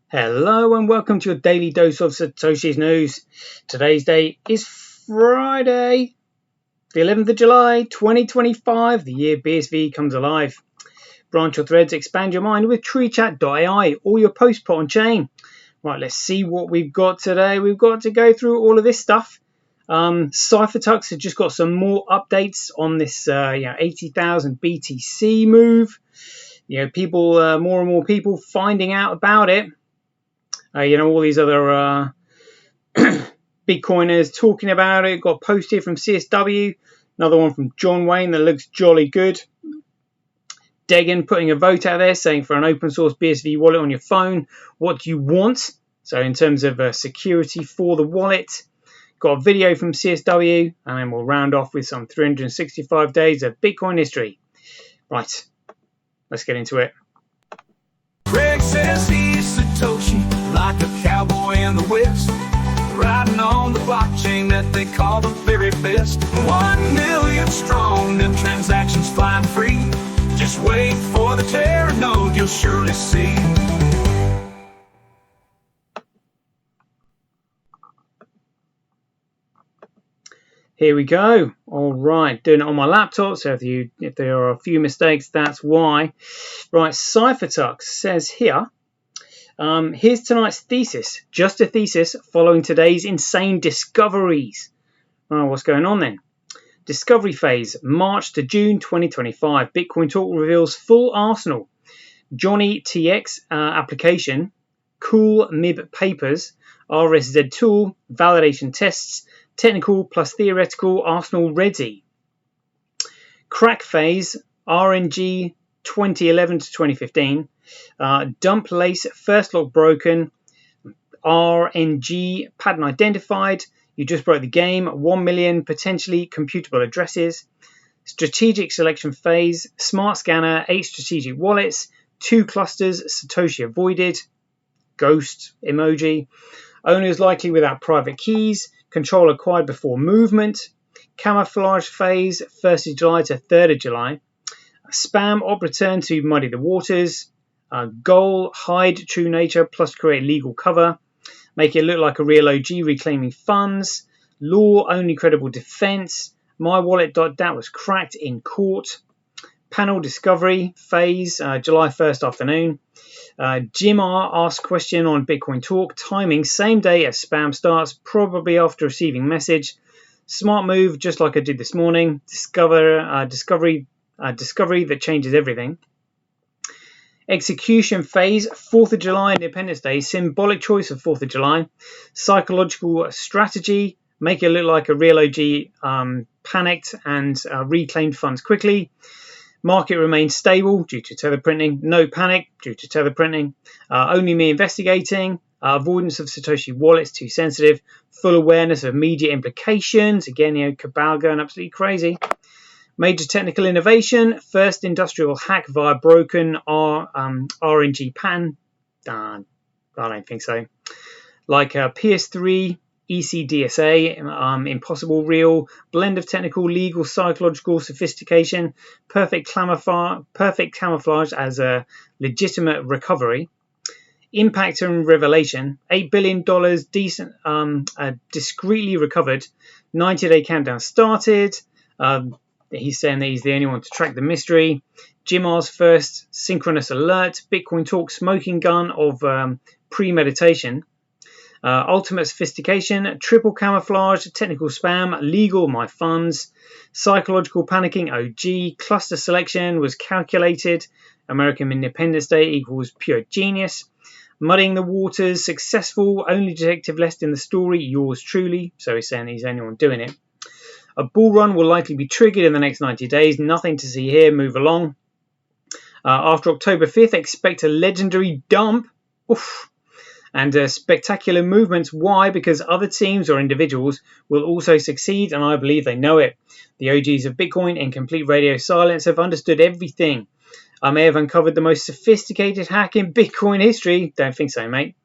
Hello and welcome to your daily dose of Satoshi's news. Today's date is Friday, the 11th of July, 2025, the year BSV comes alive. Branch your threads, expand your mind with treechat.ai, all your posts put on chain. Right, let's see what we've got today. We've got to go through all of this stuff. Cyphertux has just got some more updates on this 80,000 BTC move. People, more and more people finding out about it. All these other Bitcoiners talking about it. Got a post here from CSW, another one from John Wayne that looks jolly good. Degan putting a vote out there saying for an open source BSV wallet on your phone, what do you want? So in terms of security for the wallet. Got a video from CSW, and then we'll round off with some 365 days of Bitcoin history. Right, let's get into it. Greg says he's Satoshi, like a cowboy in the West, riding on the blockchain that they call the very best. 1 million strong, them transactions flying free. Just wait for the Terra node, you'll surely see. Here we go. All right, doing it on my laptop. So if there are a few mistakes, that's why. Right, Cyphertux says here. Here's tonight's thesis. Just a thesis following today's insane discoveries. Oh, what's going on then? Discovery phase, March to June 2025. Bitcoin Talk reveals full arsenal. Johnny TX application. Cool MIB papers. RSZ tool. Validation tests. Technical plus theoretical arsenal ready. Crack phase, RNG 2011 to 2015. Dump lace, first lock broken. RNG pattern identified. You just broke the game. 1 million potentially computable addresses. Strategic selection phase, smart scanner, 8 strategic wallets, 2 clusters, Satoshi avoided. Ghost emoji. Owners likely without private keys. Control acquired before movement. Camouflage phase, 1st of July to 3rd of July. Spam op return to muddy the waters. Goal, hide true nature plus create legal cover. Make it look like a real OG reclaiming funds. Law, only credible defense. My wallet.dat was cracked in court. Panel discovery phase, July 1st afternoon. Jim R asks question on Bitcoin Talk. Timing same day as spam starts, probably after receiving message. Smart move, just like I did this morning. Discovery that changes everything. Execution phase, 4th of July, Independence Day. Symbolic choice of 4th of July. Psychological strategy, make it look like a real OG panicked and reclaimed funds quickly. Market remains stable due to tether printing. No panic due to tether printing. Only me investigating. Avoidance of Satoshi wallets too sensitive. Full awareness of media implications. Again, cabal going absolutely crazy. Major technical innovation. First industrial hack via broken RNG pattern. I don't think so. Like PS3. ECDSA, impossible real, blend of technical, legal, psychological sophistication, perfect camouflage as a legitimate recovery, impact and revelation, $8 billion decent, discreetly recovered, 90-day countdown started. He's saying that he's the only one to track the mystery. Jim R's first synchronous alert, Bitcoin Talk smoking gun of premeditation. Ultimate sophistication, triple camouflage, technical spam, legal my funds, psychological panicking OG, cluster selection was calculated, American Independence Day equals pure genius, muddying the waters, successful, only detective left in the story, yours truly, so he's saying he's the only one doing it. A bull run will likely be triggered in the next 90 days, nothing to see here, move along. After October 5th, expect a legendary dump. Oof. And spectacular movements. Why? Because other teams or individuals will also succeed, and I believe they know it. The OGs of Bitcoin in complete radio silence have understood everything. I may have uncovered the most sophisticated hack in Bitcoin history. Don't think so, mate.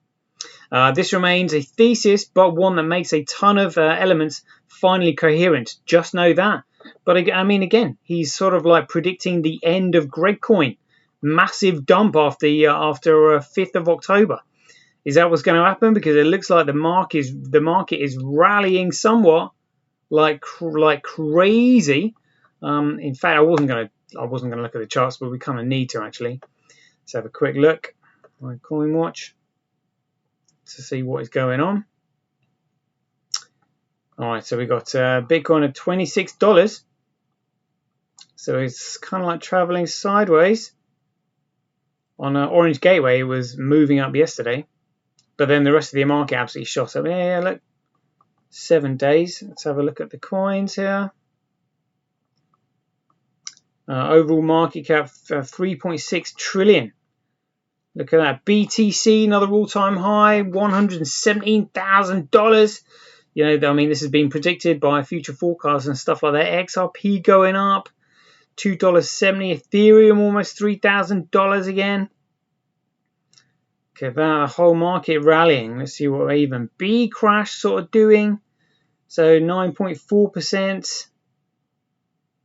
This remains a thesis, but one that makes a ton of elements finally coherent. Just know that. But I mean, again, he's sort of like predicting the end of Gregcoin. Massive dump after 5th of October. Is that what's going to happen? Because it looks like the market is rallying somewhat, like crazy. In fact, I wasn't going to look at the charts, but we kind of need to actually. Let's have a quick look on Coin Watch to see what is going on. All right, so we got Bitcoin at $26. So it's kind of like traveling sideways. On Orange Gateway, it was moving up yesterday, but then the rest of the market absolutely shot up. Yeah, look, 7 days. Let's have a look at the coins here. Overall market cap 3.6 trillion. Look at that. BTC, another all-time high, $117,000. You know, I mean, this has been predicted by future forecasts and stuff like that. XRP going up, $2.70. Ethereum almost $3,000 again. Okay, that whole market rallying. Let's see what even B crash sort of doing. So 9.4%.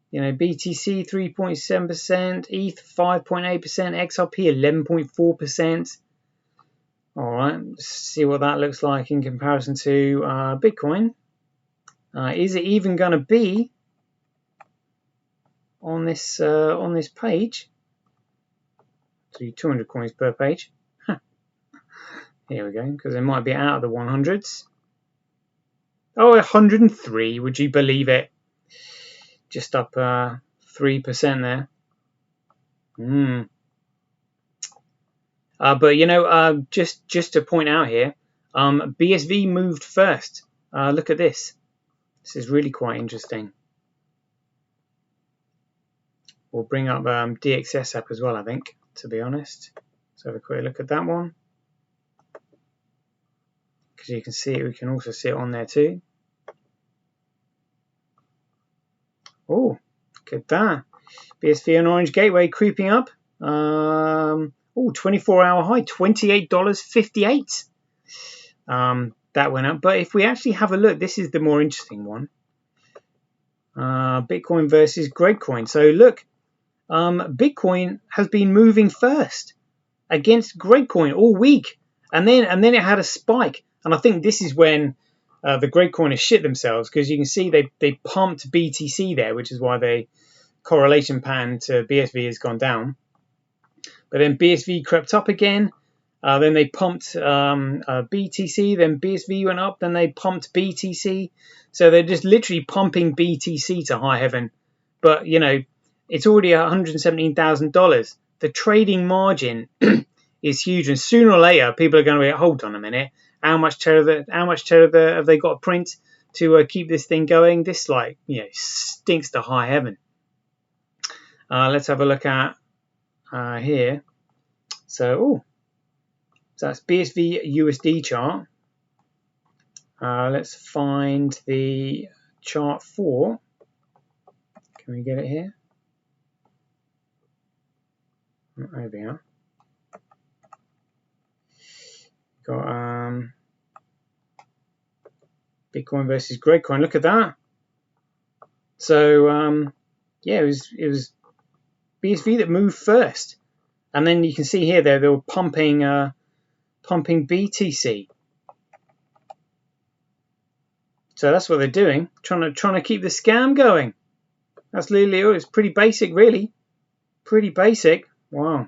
You know, BTC 3.7%, ETH 5.8%, XRP 11.4%. All right, let's see what that looks like in comparison to Bitcoin. Is it even going to be on this page? So 200 coins per page. Here we go, because it might be out of the 100s. Oh, 103. Would you believe it? Just up 3% there. But you know, just to point out here, BSV moved first. Look at this. This is really quite interesting. We'll bring up DXS app as well, I think, to be honest. Let's have a quick look at that one. Because you can see it, we can also see it on there too. Oh, look at that. BSV and Orange Gateway creeping up. 24-hour high, $28.58. That went up. But if we actually have a look, this is the more interesting one. Bitcoin versus Grapecoin. So look, Bitcoin has been moving first against Grapecoin all week, and then it had a spike. And I think this is when the Grapecoiners shit themselves, because you can see they pumped BTC there, which is why the correlation pattern to BSV has gone down. But then BSV crept up again. Then they pumped BTC. Then BSV went up. Then they pumped BTC. So they're just literally pumping BTC to high heaven. But, you know, it's already $117,000. The trading margin is huge. And sooner or later, people are going to be, hold on a minute. How much tether have they got to print to keep this thing going? This, like, you know, stinks to high heaven. Let's have a look at here. So that's BSV USD chart. Let's find the chart for. Can we get it here? There we are. Got Bitcoin versus Grapecoin. Look at that. So yeah, it was BSV that moved first, and then you can see here they were pumping BTC. So that's what they're doing, trying to keep the scam going. That's literally it. It's pretty basic, really. Pretty basic. Wow.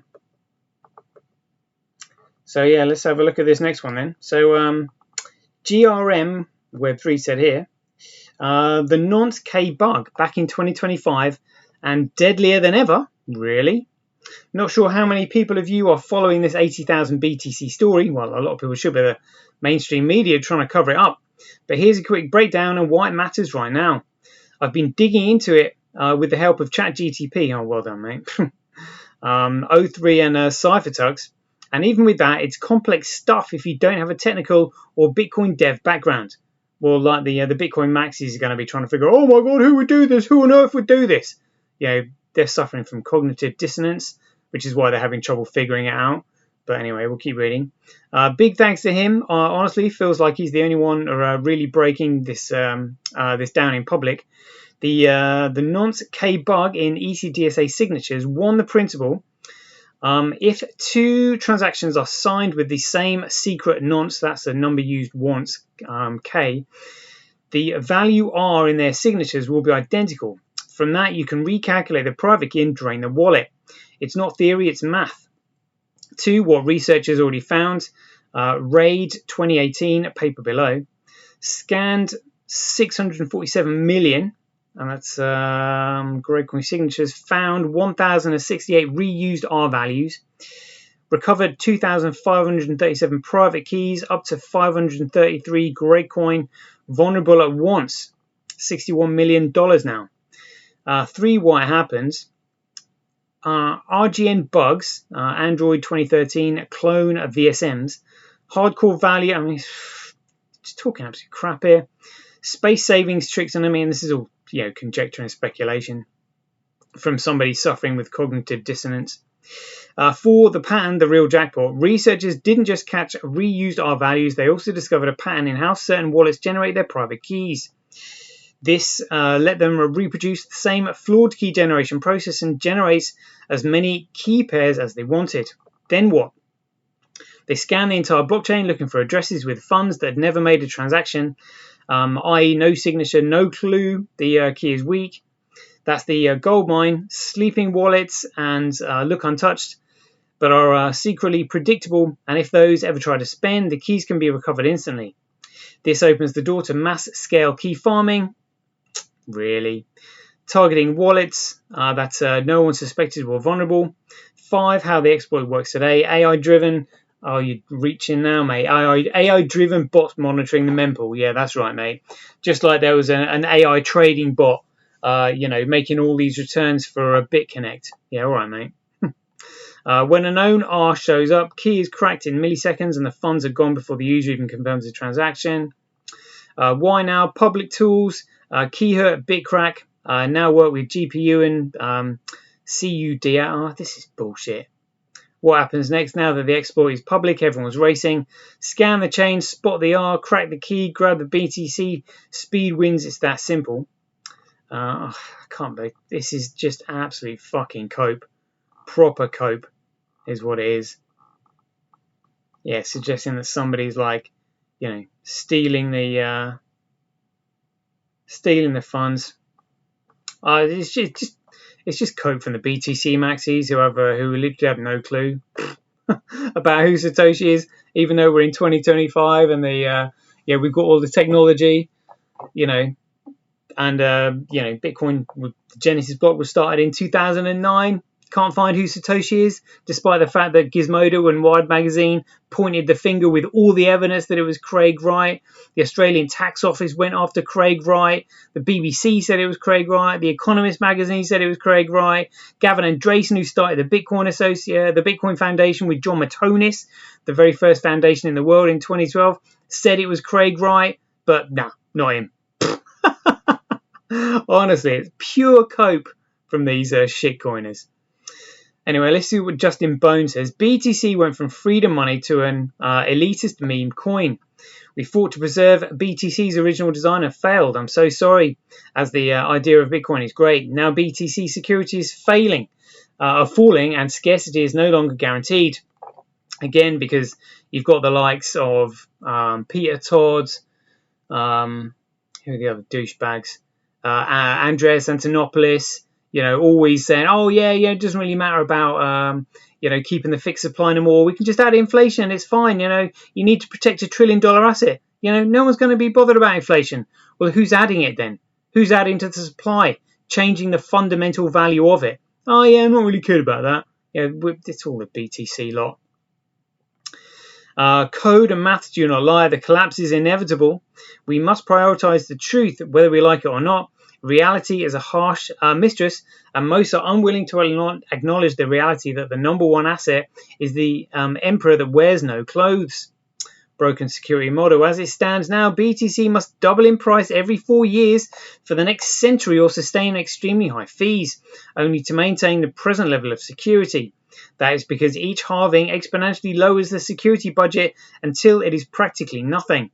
So yeah, let's have a look at this next one then. So GRM Web3 said here, the nonce K bug back in 2025 and deadlier than ever. Really? Not sure how many people of you are following this 80,000 BTC story. Well, a lot of people should, but the mainstream media trying to cover it up. But here's a quick breakdown on why it matters right now. I've been digging into it with the help of ChatGTP. Oh, well done, mate. O3 and CypherTux. And even with that, it's complex stuff if you don't have a technical or Bitcoin dev background. Well, like the Bitcoin Maxis are going to be trying to figure, oh my God, who would do this? Who on earth would do this? You know, they're suffering from cognitive dissonance, which is why they're having trouble figuring it out. But anyway, we'll keep reading. Big thanks to him. Honestly, feels like he's the only one really breaking this this down in public. The nonce K bug in ECDSA signatures won the principle If two transactions are signed with the same secret nonce, that's the number used once, K, the value R in their signatures will be identical. From that, you can recalculate the private key and drain the wallet. It's not theory, it's math. 2. What researchers already found. RAID 2018, paper below, scanned 647 million, and that's Gregcoin signatures, found 1,068 reused R values, recovered 2,537 private keys, up to 533 Gregcoin vulnerable at once, $61 million now. 3. What happens? RGN bugs, Android 2013 clone of VSMs, hardcore value, I mean, just talking absolute crap here. Space savings tricks, and I mean, this is all, conjecture and speculation from somebody suffering with cognitive dissonance. 4. The pattern, the real jackpot. Researchers didn't just catch reused R values, they also discovered a pattern in how certain wallets generate their private keys. This let them reproduce the same flawed key generation process and generates as many key pairs as they wanted. Then what? They scanned the entire blockchain looking for addresses with funds that had never made a transaction, i.e. no signature, no clue, the key is weak. That's the gold mine. Sleeping wallets and look untouched, but are secretly predictable, and if those ever try to spend, the keys can be recovered instantly. This opens the door to mass-scale key farming. Really? Targeting wallets that no one suspected were vulnerable. 5. How the exploit works today. AI-driven. Oh, you're reaching now, mate. AI-driven bot monitoring the mempool. Yeah, that's right, mate. Just like there was an AI trading bot, making all these returns for a BitConnect. Yeah, all right, mate. When a known R shows up, key is cracked in milliseconds and the funds are gone before the user even confirms the transaction. Why now? Public tools, Keyhurt, Bitcrack, now work with GPU and CUDA. This is bullshit. What happens next? Now that the exploit is public, everyone's racing. Scan the chain, spot the R, crack the key, grab the BTC, speed wins. It's that simple. I can't believe this is just absolute fucking cope. Proper cope is what it is. Yeah, suggesting that somebody's like, stealing the funds. It's just cope from the BTC maxis, who literally have no clue about who Satoshi is, even though we're in 2025 and we've got all the technology, and Bitcoin, the Genesis block was started in 2009. Can't find who Satoshi is, despite the fact that Gizmodo and Wired magazine pointed the finger with all the evidence that it was Craig Wright. The Australian Tax Office went after Craig Wright. The BBC said it was Craig Wright. The Economist magazine said it was Craig Wright. Gavin Andresen, who started the Bitcoin Foundation with John Matonis, the very first foundation in the world in 2012, said it was Craig Wright. But nah, not him. Honestly, it's pure cope from these shitcoiners. Anyway, let's see what Justin Bone says. BTC went from freedom money to an elitist meme coin. We fought to preserve BTC's original design and failed. I'm so sorry, as the idea of Bitcoin is great. Now BTC security is falling, and scarcity is no longer guaranteed. Again, because you've got the likes of Peter Todd, who are the other douchebags, Andreas Antonopoulos, always saying, it doesn't really matter about, keeping the fixed supply anymore. We can just add inflation. It's fine. You need to protect $1 trillion asset. No one's going to be bothered about inflation. Well, who's adding it then? Who's adding to the supply? Changing the fundamental value of it. Oh, yeah, I'm not really good about that. It's all the BTC lot. Code and maths do not lie. The collapse is inevitable. We must prioritize the truth, whether we like it or not. Reality is a harsh mistress, and most are unwilling to acknowledge the reality that the number one asset is the emperor that wears no clothes. Broken security model. As it stands now, BTC must double in price every 4 years for the next century or sustain extremely high fees, only to maintain the present level of security. That is because each halving exponentially lowers the security budget until it is practically nothing.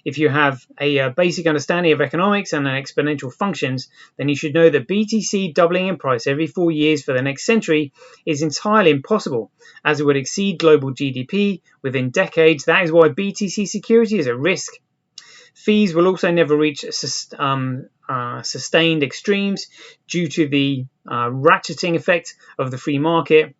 If you have a basic understanding of economics and exponential functions, then you should know that BTC doubling in price every 4 years for the next century is entirely impossible, as it would exceed global GDP within decades. That is why BTC security is at risk. Fees will also never reach sustained extremes due to the ratcheting effect of the free market.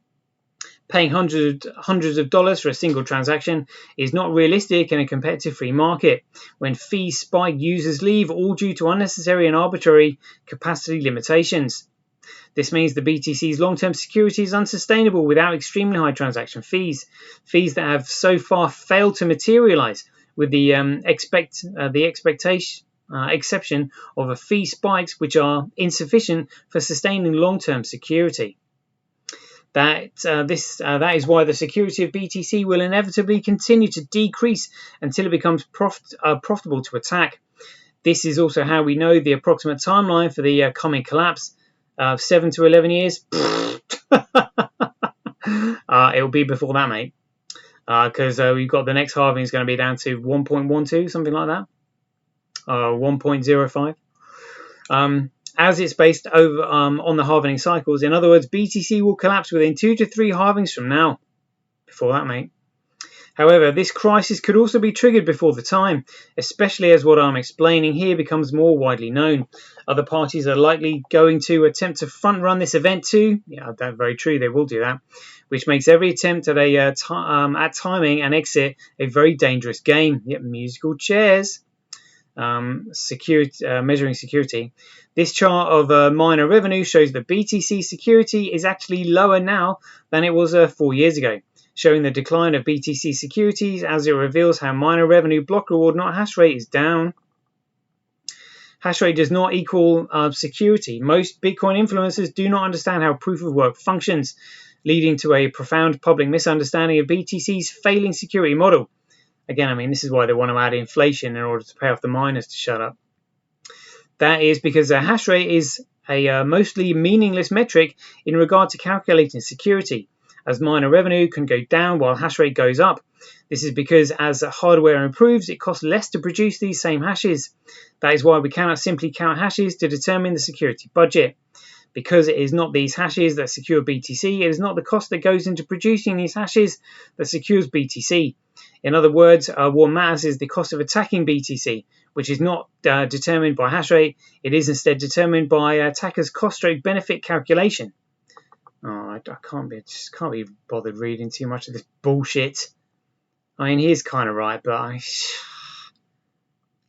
Paying hundreds of dollars for a single transaction is not realistic in a competitive free market. When fees spike, users leave, all due to unnecessary and arbitrary capacity limitations. This means the BTC's long-term security is unsustainable without extremely high transaction fees that have so far failed to materialize, with the exception of a fee spikes which are insufficient for sustaining long-term security. That is why the security of BTC will inevitably continue to decrease until it becomes profitable to attack. This is also how we know the approximate timeline for the coming collapse of 7 to 11 years. It will be before that, mate, because we've got the next halving is going to be down to 1.12, something like that, 1.05. As it's based over on the halving cycles. In other words, BTC will collapse within 2 to 3 halvings from now. Before that, mate. However, this crisis could also be triggered before the time, especially as what I'm explaining here becomes more widely known. Other parties are likely going to attempt to front-run this event too. Yeah, that's very true. They will do that, which makes every attempt at at timing and exit a very dangerous game. Yep, musical chairs. Measuring security. This chart of miner revenue shows that BTC security is actually lower now than it was 4 years ago, showing the decline of BTC securities as it reveals how miner revenue block reward, not hash rate, is down. Hash rate does not equal security. Most Bitcoin influencers do not understand how proof of work functions, leading to a profound public misunderstanding of BTC's failing security model. Again, I mean, this is why they want to add inflation in order to pay off the miners to shut up. That is because a hash rate is a mostly meaningless metric in regard to calculating security, as miner revenue can go down while hash rate goes up. This is because as hardware improves, it costs less to produce these same hashes. That is why we cannot simply count hashes to determine the security budget. Because it is not these hashes that secure BTC, it is not the cost that goes into producing these hashes that secures BTC. In other words, what matters is the cost of attacking BTC, which is not determined by hash rate. It is instead determined by attackers' cost-benefit calculation. I can't be bothered reading too much of this bullshit. I mean, he's kind of right, but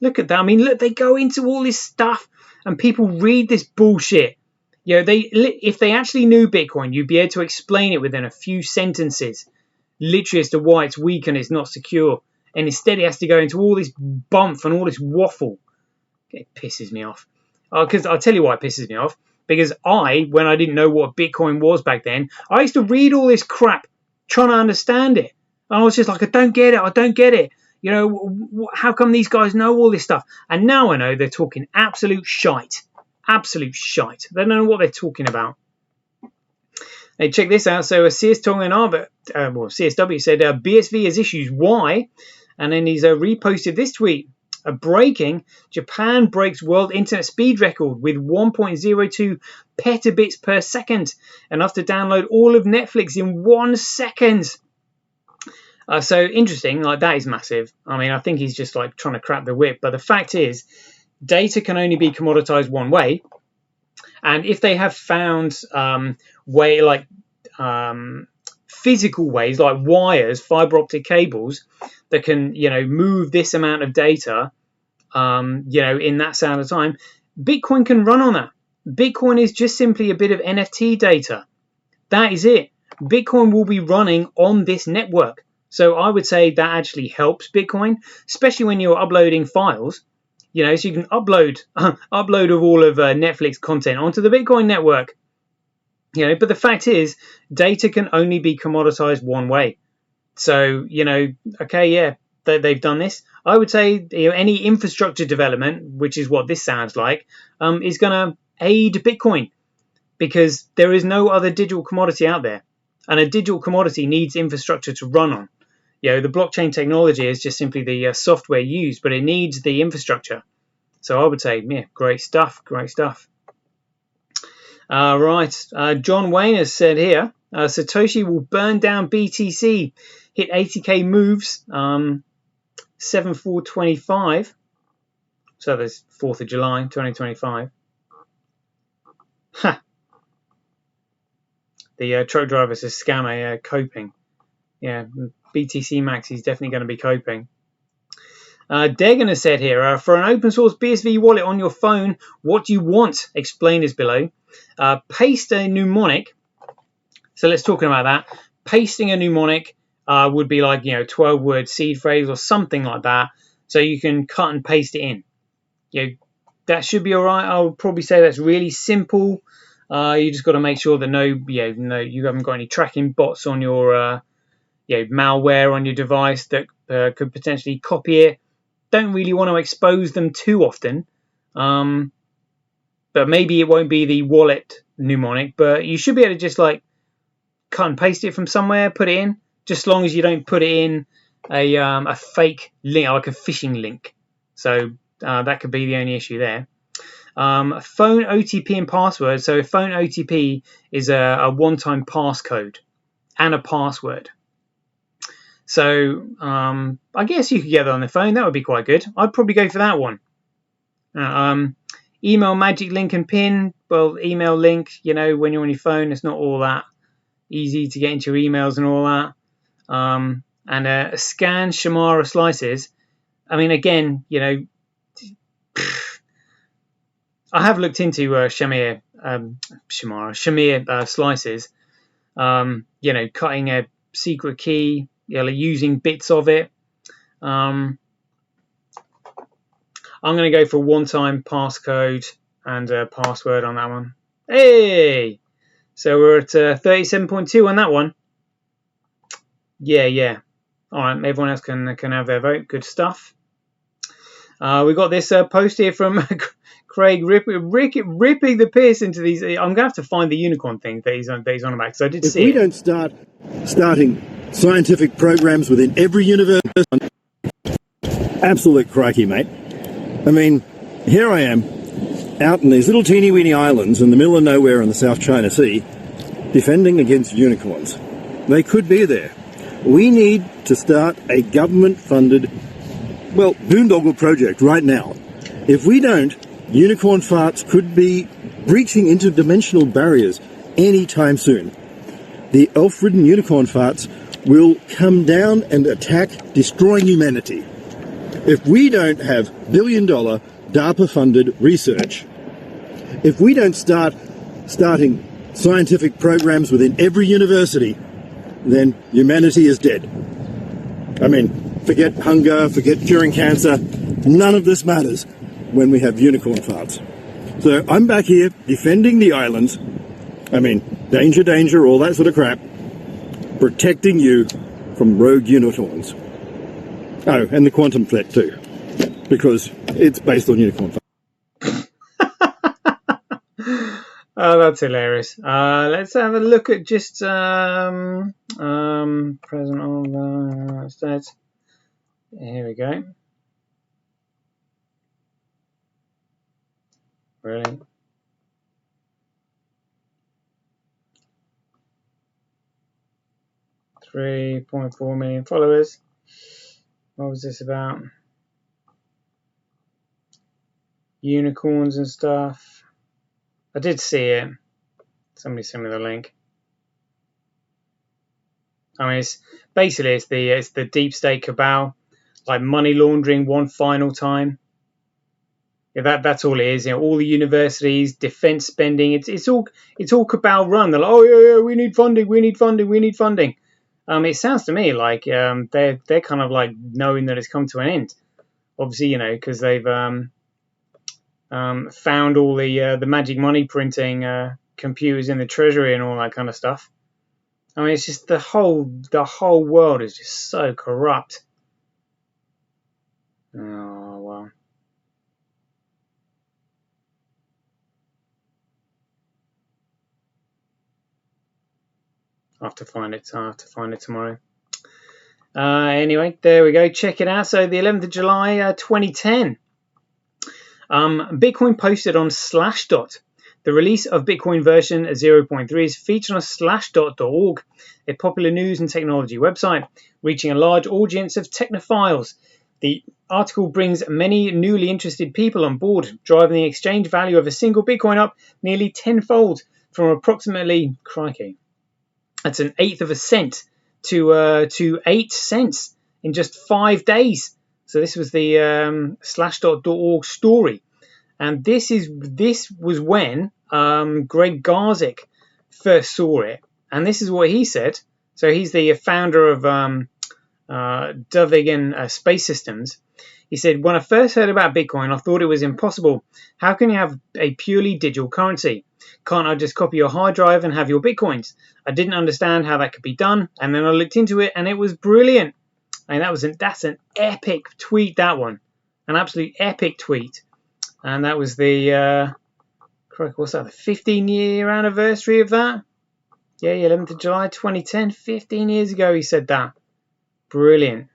look at that. I mean, look, they go into all this stuff, and people read this bullshit. You know, if they actually knew Bitcoin, you'd be able to explain it within a few sentences, literally as to why it's weak and it's not secure. And instead, it has to go into all this bump and all this waffle. It pisses me off. Because I'll tell you why it pisses me off. Because when I didn't know what Bitcoin was back then, I used to read all this crap trying to understand it. And I was just like, I don't get it. You know, how come these guys know all this stuff? And now I know they're talking absolute shite. Absolute shite. They don't know what they're talking about. Hey, check this out. So CSW said BSV has issues. Why? And then he's reposted this tweet. Breaking, Japan breaks world internet speed record with 1.02 petabits per second, enough to download all of Netflix in 1 second. So interesting, like that is massive. I mean, I think he's just like trying to crack the whip. But the fact is, data can only be commoditized one way. And if they have found physical ways like wires, fiber optic cables that can, move this amount of data, in that amount of time, Bitcoin can run on that. Bitcoin is just simply a bit of NFT data. That is it. Bitcoin will be running on this network. So I would say that actually helps Bitcoin, especially when you're uploading files. So you can upload of all of Netflix content onto the Bitcoin network. But the fact is, data can only be commoditized one way. So, they've done this. I would say any infrastructure development, which is what this sounds like, is going to aid Bitcoin because there is no other digital commodity out there. And a digital commodity needs infrastructure to run on. the blockchain technology is just simply the software used, but it needs the infrastructure. So I would say, yeah, great stuff, great stuff. Right, John Wayne has said here, Satoshi will burn down BTC, hit 80k moves, 7/4/25. So there's 4th of July, 2025. Ha! The truck driver says scammer coping. Yeah, BTC Maxi is definitely going to be coping. Dagan has said here, for an open source BSV wallet on your phone, what do you want? Explain as below. Paste a mnemonic. So let's talk about that. Pasting a mnemonic would be like 12-word seed phrase or something like that. So you can cut and paste it in. That should be all right. I would probably say that's really simple. You just got to make sure that you haven't got any tracking bots on your malware on your device that could potentially copy it. Don't really want to expose them too often, but maybe it won't be the wallet mnemonic, but you should be able to just like cut and paste it from somewhere, put it in, just as long as you don't put it in a fake link, like a phishing link. So that could be the only issue there. Phone OTP and password. So phone OTP is a one-time passcode and a password. So I guess you could get that on the phone. That would be quite good. I'd probably go for that one. Email magic link and pin. Well, email link, when you're on your phone, it's not all that easy to get into your emails and all that. And scan Shamara slices. I mean, again, I have looked into Shamir slices. Cutting a secret key, using bits of it. I'm going to go for one-time passcode and password on that one. Hey! So we're at 37.2 on that one. Yeah. All right, everyone else can have their vote. Good stuff. We got this post here from Craig ripping the piss into these. I'm going to have to find the unicorn thing that he's on about, because I did see it. If we don't starting scientific programs within every university, absolute crikey, mate. I mean, here I am, out in these little teeny-weeny islands in the middle of nowhere in the South China Sea, defending against unicorns. They could be there. We need to start a government-funded, boondoggle project right now. If we don't, unicorn farts could be breaching interdimensional barriers anytime soon. The elf-ridden unicorn farts will come down and attack, destroying humanity. If we don't have billion-dollar DARPA-funded research, if we don't starting scientific programs within every university, then humanity is dead. I mean, forget hunger, forget curing cancer. None of this matters when we have unicorn farts. So I'm back here defending the islands. I mean, danger, all that sort of crap. Protecting you from rogue unicorns. Oh, and the quantum threat too, because it's based on unicorn farts. Oh, that's hilarious. Let's have a look at just present of the States. Here we go. Really? $3.4 million followers. What was this about? Unicorns and stuff. I did see it. Somebody sent me the link. I mean, it's the deep state cabal, like money laundering one final time. Yeah, that's all it is. All the universities, defense spending. It's all cabal run. They're like, oh yeah, we need funding. It sounds to me like they're kind of like knowing that it's come to an end. Obviously, because they've found all the magic money printing computers in the treasury and all that kind of stuff. I mean, it's just the whole world is just so corrupt. Oh well. I'll have to find it tomorrow. Anyway, there we go. Check it out. So the 11th of July, 2010. Bitcoin posted on Slashdot. The release of Bitcoin version 0.3 is featured on slashdot.org, a popular news and technology website, reaching a large audience of technophiles. The article brings many newly interested people on board, driving the exchange value of a single Bitcoin up nearly tenfold from approximately, crikey, that's an eighth of a cent to 8 cents in just 5 days. So this was the slashdot.org story. And this was when Greg Garzik first saw it. And this is what he said. So he's the founder of Dovigan Space Systems. He said, when I first heard about Bitcoin, I thought it was impossible. How can you have a purely digital currency? Can't I just copy your hard drive and have your Bitcoins? I didn't understand how that could be done. And then I looked into it and it was brilliant. I mean, that's an epic tweet, that one. An absolute epic tweet. And that was the, what's that, the 15-year anniversary of that? Yeah, 11th of July 2010, 15 years ago he said that. Brilliant.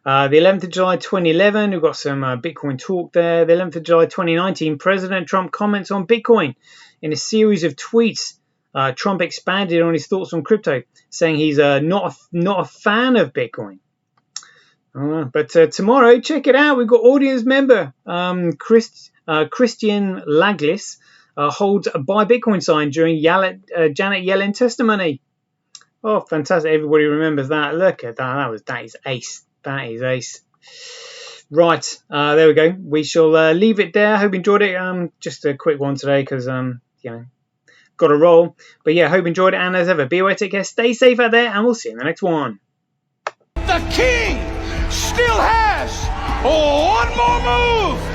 The 11th of July 2011, we've got some Bitcoin talk there. The 11th of July 2019, President Trump comments on Bitcoin. In a series of tweets, Trump expanded on his thoughts on crypto, saying he's not a fan of Bitcoin. But tomorrow, check it out. We've got audience member Christian Laglis holds a buy Bitcoin sign during Janet Yellen testimony. Oh, fantastic! Everybody remembers that. Look at that. That is ace. That is ace. Right, there we go. We shall leave it there. Hope you enjoyed it. Just a quick one today because got to roll. But yeah, hope you enjoyed it. And as ever, be aware, take care, stay safe out there, and we'll see you in the next one. The king still has one more move.